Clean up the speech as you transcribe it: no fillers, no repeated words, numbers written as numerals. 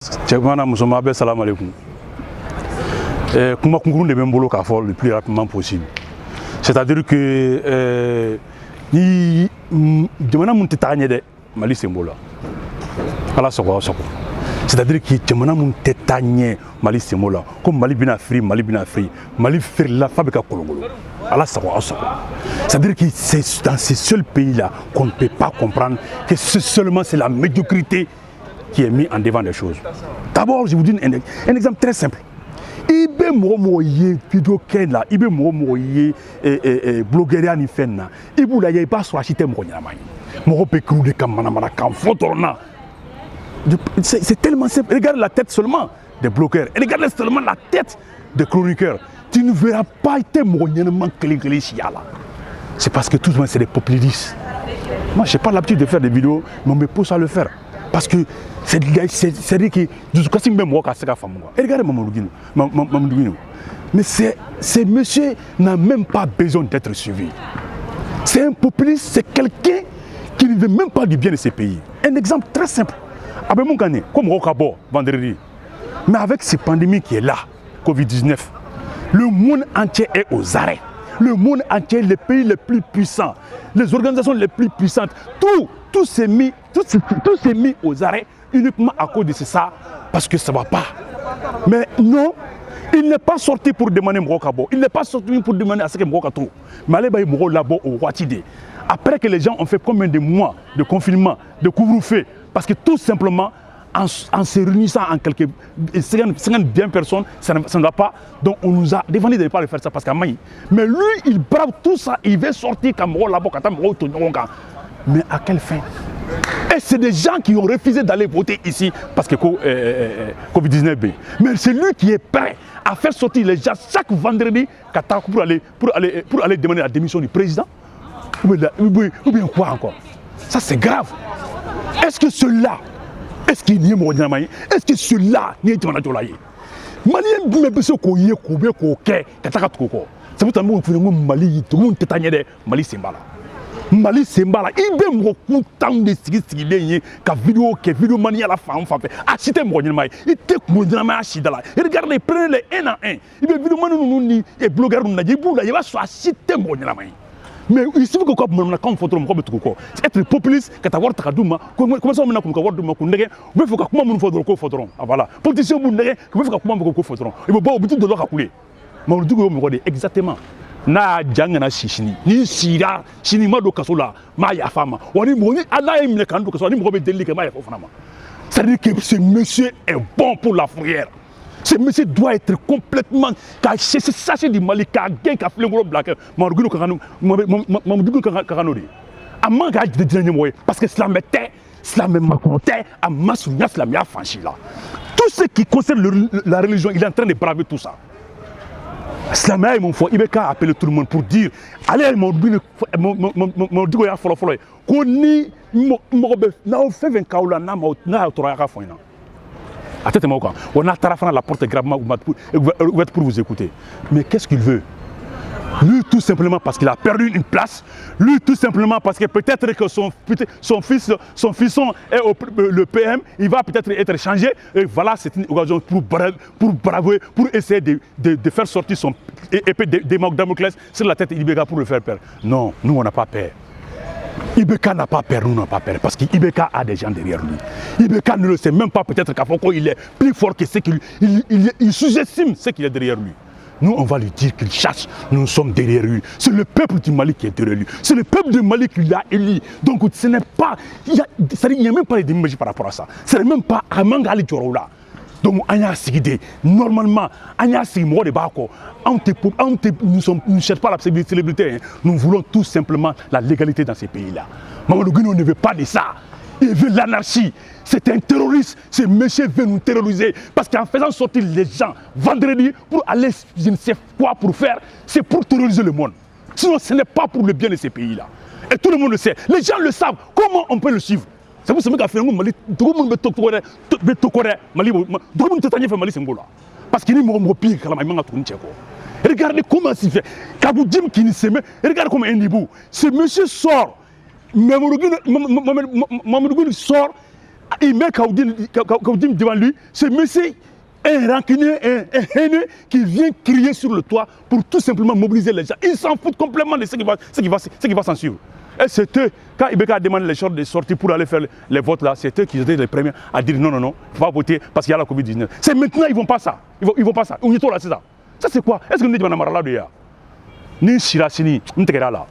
Madame Moussoumabe, salam alaikum. Comment conclure les mêmes k'a fort le plus rapidement possible. C'est-à-dire que ni jamana mun tetagne de Mali sembola. Ala soko soko. C'est-à-dire que jamana mun tetagne Mali sembola. Comme Mali bina free, Mali faire la fabrique kolongolo. Ala soko soko. C'est-à-dire que c'est dans ces seuls pays-là qu'on ne peut pas comprendre que seulement c'est la médiocrité qui est mis en devant des choses. D'abord, je vous donne un exemple très simple. Ibe moye vidéo là, ibe moye blogueur ni fenna. Ibu la yeba so achiter mo nyama. Mo pe krude kam manamana kam fotorna. C'est tellement simple. Regarde la tête seulement des blogueurs. Regarde seulement la tête des chroniqueurs. Tu ne verras pas tes moyennement clé chiala. C'est parce que tout le monde c'est des populistes. Moi, j'ai pas l'habitude de faire des vidéos, mais on me pousse à le faire. Parce que c'est-à-dire que je suis même moi qui ai fait. Regardez Mamadou Guinou. Mais ce monsieur n'a même pas besoin d'être suivi. C'est un populiste, c'est quelqu'un qui ne veut même pas du bien de ce pays. Un exemple très simple. Abé Moukane, comme Rokabo, vendredi. Mais avec cette pandémie qui est là, Covid-19, le monde entier est aux arrêts. Le monde entier, les pays les plus puissants, les organisations les plus puissantes, tout s'est mis aux arrêts uniquement à cause de ça, parce que ça ne va pas. Mais non, il n'est pas sorti pour demander Mokabo, il n'est pas sorti pour demander à ce que Mokato. Mais allez, Moko là-bas au Watide. Après que les gens ont fait combien de mois de confinement, de couvre-feu, parce que tout simplement, en se réunissant en quelques 50 bien personnes, ça ne va pas. Donc on nous a demandé de ne pas le faire ça parce qu'à Maï. Mais lui, il brave tout ça, il veut sortir comme là-bas, mais à quelle fin? Et c'est des gens qui ont refusé d'aller voter ici parce que Covid-19. Mais c'est lui qui est prêt à faire sortir les gens chaque vendredi pour aller demander la démission du président. Ou bien quoi encore? Ça c'est grave. Est-ce que cela, est-ce qu'il y a mon Dieu? Est-ce que cela n'y est pas naturel? Malien me besoin qu'on y ait combien qu'on ait katakatoko. C'est pour ça que Mali, tout le monde est en Mali Simbala. Mali Simbala, il veut me raconter des signes ka vidéo mania la femme fait. Acheter mon Dieu, il te mon Dieu achidala. Regardez, prenez les un à un. Il veut vidéo manu et blogueur nous n'a pas il va soit acheter mon Dieu. Mais il suffit que comme on photo être populiste que t'avoir takadouma comment ça on a comme avoir douma kundege mais faut que comment on photo ko photo ah voilà politicien bu ndege mais faut que comment on ko photo et bon au bout de l'eau couler mais on dit que on regarde exactement na jangana shishini ni sira shinima do kasola ma ya fama woni moni ala imne kan do kasola ni mo be délika ma ya fofana ça dit que ce monsieur est bon pour la fourrière. Ce monsieur doit être complètement caché. C'est ça, c'est du Mali qui a gagné, qui a fait le gros black. Mamadou Karanori. À manquer de dire parce que cela me racontait, à Massounia, cela m'a franchi là. Tout ce qui concerne la religion, il est en train de braver tout ça. Cela m'a mon foi, il a appelé tout le monde pour dire allez, mon Dieu, il y a follow. Qu'on y n'a fait 20 kaoula, n'a autorisé à faire. Attendez-moi, on a tarafana la porte gravement ouverte pour vous écouter. Mais qu'est-ce qu'il veut? Lui, tout simplement parce qu'il a perdu une place. Lui, tout simplement parce que peut-être que son fisson est le PM. Il va peut-être être changé. Et voilà, c'est une occasion pour braver, pour essayer de faire sortir son épée de Damoclès sur la tête d'Ibeka pour le faire perdre. Non, nous, on n'a pas peur. Ibeka n'a pas peur, nous n'avons pas peur, parce qu'Ibeka a des gens derrière lui. Ibeka ne le sait même pas, peut-être qu'à Foko, il est plus fort que ce qu'il il sous-estime ce qu'il est derrière lui. Nous, on va lui dire qu'il chasse, nous sommes derrière lui. C'est le peuple du Mali qui est derrière lui. C'est le peuple du Mali qui l'a élu. Donc, ce n'est pas. Il n'y a même pas d'images par rapport à ça. Ce n'est même pas à Mangali Djoroula. Donc, normalement, nous ne cherchons pas la célébrité, nous voulons tout simplement la légalité dans ces pays-là. Mamadou Guinou ne veut pas de ça. Il veut l'anarchie. C'est un terroriste. Ce monsieur veut nous terroriser. Parce qu'en faisant sortir les gens vendredi pour aller, je ne sais quoi pour faire, c'est pour terroriser le monde. Sinon, ce n'est pas pour le bien de ces pays-là. Et tout le monde le sait. Les gens le savent. Comment on peut le suivre? C'est pour ça que Mali, tout le monde parce qu'il est pire que la maman. Regardez comment il fait. Kaboudim qui ne sait même. Regardez comment Ndibou. Ce monsieur sort. Mamadou Guinou sort il met Kaoudim devant lui, ce monsieur un rancunier, un haineux qui vient crier sur le toit pour tout simplement mobiliser les gens. Ils s'en foutent complètement de ce qui va s'en suivre. Et c'est eux, quand Ibeka a demandé les choses de sortie pour aller faire les votes là, c'est eux qui étaient les premiers à dire non, il ne faut pas voter parce qu'il y a la Covid-19. C'est maintenant, ils ne vont pas ça. Ils vont pas ça. On y est là, c'est ça. Ça c'est quoi? Est-ce que nous disons que nous sommes là? Ni Shirasini, nous sommes là.